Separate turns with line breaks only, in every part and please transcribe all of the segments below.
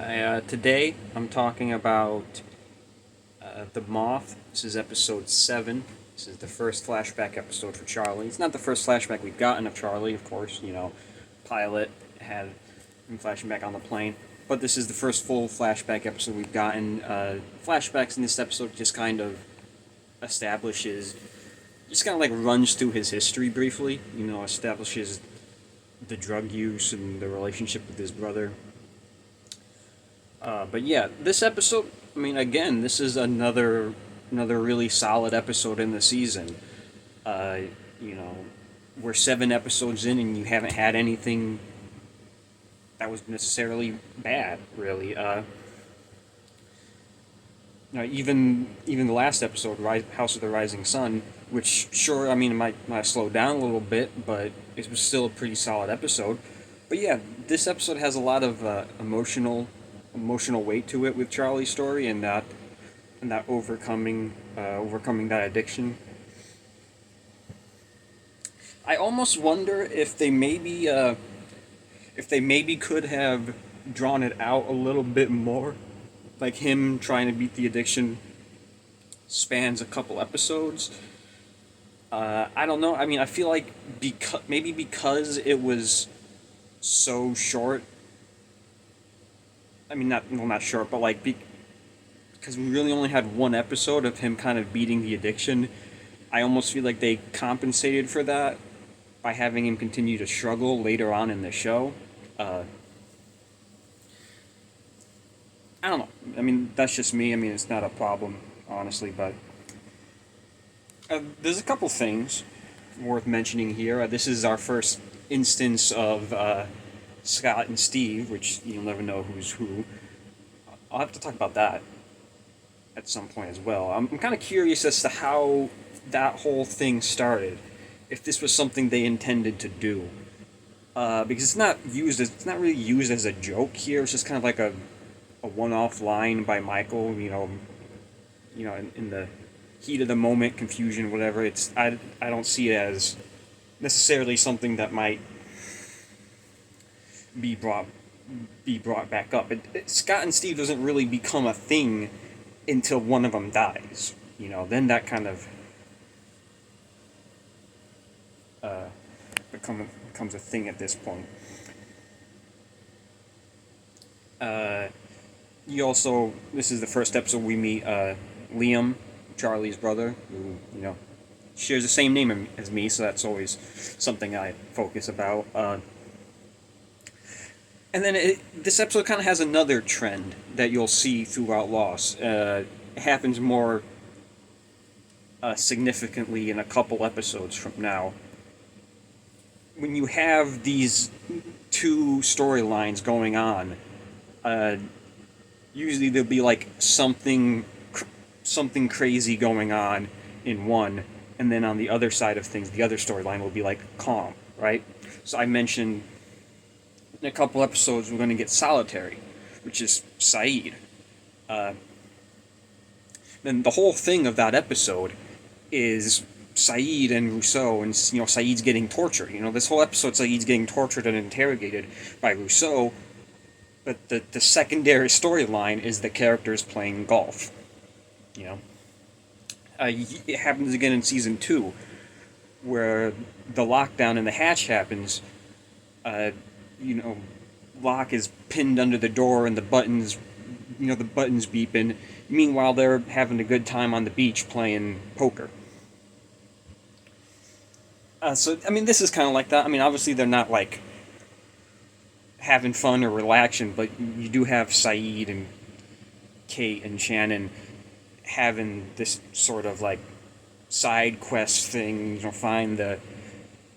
Today I'm talking about the Moth. This is episode 7. This is the first flashback episode for Charlie. It's not the first flashback we've gotten of Charlie, of course. Pilot had him flashing back on the plane. But this is the first full flashback episode we've gotten. Flashbacks in this episode just kind of establishes, just kind of like runs through his history briefly. Establishes the drug use and the relationship with his brother. But yeah, this episode. I mean, again, this is another really solid episode in the season. Uh, you know, we're 7 episodes in, and you haven't had anything that was necessarily bad, really. Even the last episode, House of the Rising Sun, which sure, I mean, it might have slowed down a little bit, but it was still a pretty solid episode. But yeah, this episode has a lot of emotional weight to it with Charlie's story and that overcoming that addiction. I almost wonder if they maybe could have drawn it out a little bit more, like him trying to beat the addiction spans a couple episodes. I don't know. I mean, I feel like because it was so short. I mean, not short, but like because we really only had one episode of him kind of beating the addiction. I almost feel like they compensated for that by having him continue to struggle later on in the show. Uh, I don't know. I mean, that's just me. I mean, it's not a problem, honestly, but there's a couple things worth mentioning here. This is our first instance of Scott and Steve, which you'll never know who's who. I'll have to talk about that at some point as well. I'm kind of curious as to how that whole thing started. If this was something they intended to do, because it's not really used as a joke here. It's just kind of like a one-off line by Michael. In the heat of the moment, confusion, whatever. I don't see it as necessarily something that might be brought back up. Scott and Steve doesn't really become a thing until one of them dies. Then that kind of becomes a thing at this point. This is the first episode we meet Liam, Charlie's brother, who shares the same name as me, so that's always something I focus about. And then this episode kind of has another trend that you'll see throughout Lost. It happens more significantly in a couple episodes from now. When you have these two storylines going on, usually there'll be like something crazy going on in one, and then on the other side of things, the other storyline will be like calm, right? So I mentioned in a couple episodes we're going to get Solitary, which is Saeed. Then the whole thing of that episode is Saeed and Rousseau, and Saeed's getting tortured. This whole episode, Saeed's getting tortured and interrogated by Rousseau. But the secondary storyline is the characters playing golf. It happens again in season 2, where the lockdown in the hatch happens. Locke is pinned under the door and the buttons beeping. Meanwhile, they're having a good time on the beach playing poker. I mean, this is kind of like that. I mean, obviously they're not like having fun or relaxing, but you do have Saeed and Kate and Shannon having this sort of like side quest thing, find the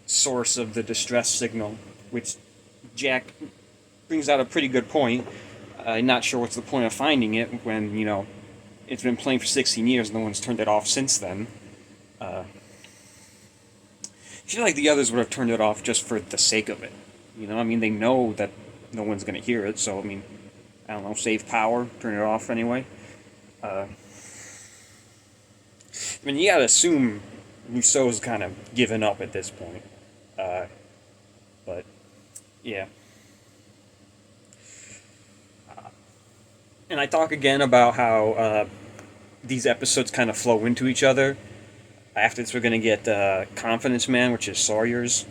source of the distress signal, which Jack brings out a pretty good point. I'm not sure what's the point of finding it when, it's been playing for 16 years, no one's turned it off since then. I feel like the others would have turned it off just for the sake of it. I mean, they know that no one's going to hear it, so, I mean, I don't know, save power, turn it off anyway. I mean, you gotta assume Rousseau's kind of given up at this point. But, yeah. And I talk again about how these episodes kind of flow into each other. After this, we're going to get Confidence Man, which is Sawyer's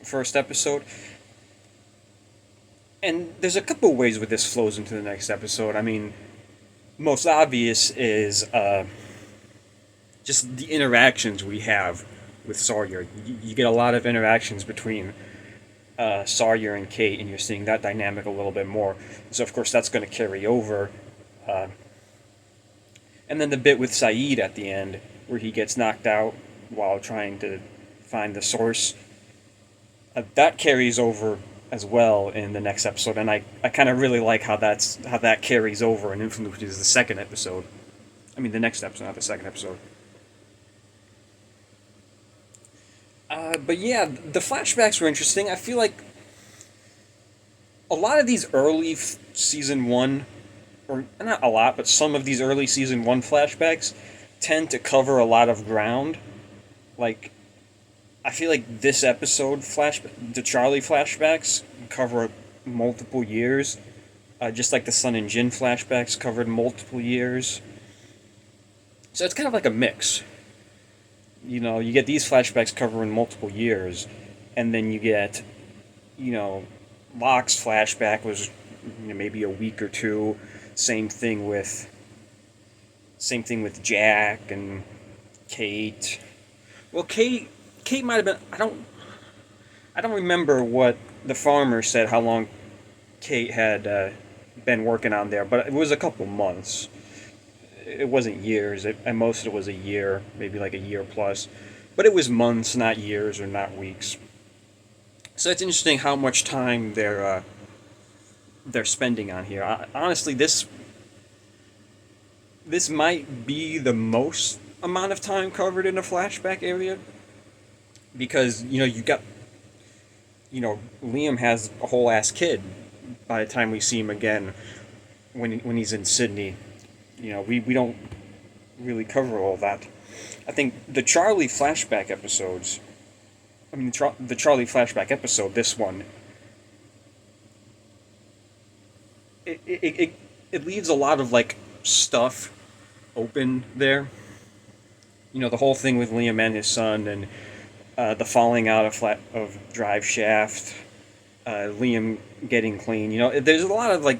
first episode. And there's a couple of ways where this flows into the next episode. I mean, most obvious is just the interactions we have with Sawyer. You get a lot of interactions between Sawyer and Kate, and you're seeing that dynamic a little bit more. So, of course, that's going to carry over. Uh, and then the bit with Saeed at the end, where he gets knocked out while trying to find the source, that carries over as well in the next episode. And I kind of really like how that carries over and influences the second episode. I mean, the next episode, not the second episode. But yeah, the flashbacks were interesting. I feel like a lot of these early season one, or not a lot, but some of these early season one flashbacks tend to cover a lot of ground. Like, I feel like this episode, the Charlie flashbacks, cover multiple years. Just like the Sun and Jin flashbacks covered multiple years. So it's kind of like a mix. You know, you get these flashbacks covering multiple years, and then you get, Locke's flashback was maybe a week or two. Same thing with Jack and Kate. Well, Kate might have been. I don't remember what the farmer said. How long Kate had been working on there, but it was a couple months. It wasn't years. At most, it was a year, maybe like a year plus. But it was months, not years or not weeks. So it's interesting how much time they're spending on here. Honestly, this might be the most amount of time covered in the flashback area, because Liam has a whole ass kid by the time we see him again when he's in Sydney. We don't really cover all that. I think the Charlie flashback episodes. I mean, the Charlie flashback episode, this one, it leaves a lot of like stuff open there. The whole thing with Liam and his son, and the falling out of Drive Shaft, Liam getting clean. There's a lot of like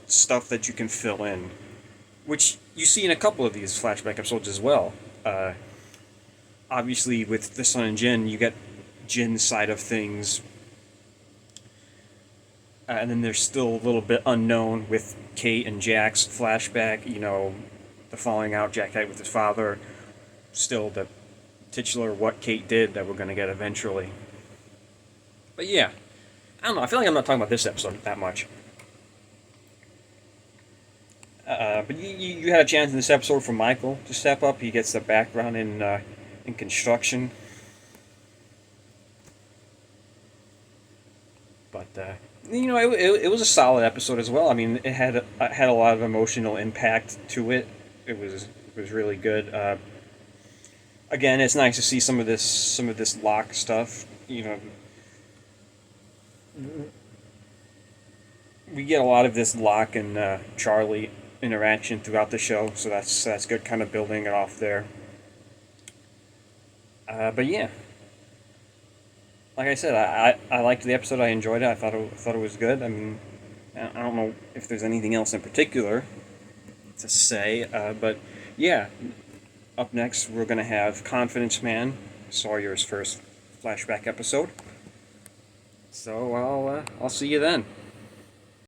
stuff that you can fill in, which you see in a couple of these flashback episodes as well. Obviously, with the Sun and Jin, you get Jin's side of things, and then there's still a little bit unknown with Kate and Jack's flashback. The falling out Jack had with his father. Still the titular what Kate did that we're going to get eventually. But yeah, I don't know. I feel like I'm not talking about this episode that much. But you had a chance in this episode for Michael to step up. He gets the background in construction. But it was a solid episode as well. I mean, it had a lot of emotional impact to it. It was really good. Again, it's nice to see some of this Locke stuff. We get a lot of this Locke and Charlie interaction throughout the show, so that's good, kind of building it off there. But yeah, like I said, I liked the episode. I enjoyed it. I thought it was good. I mean, I don't know if there's anything else in particular to say, but yeah. Up next, we're going to have Confidence Man, Sawyer's first flashback episode. So I'll see you then.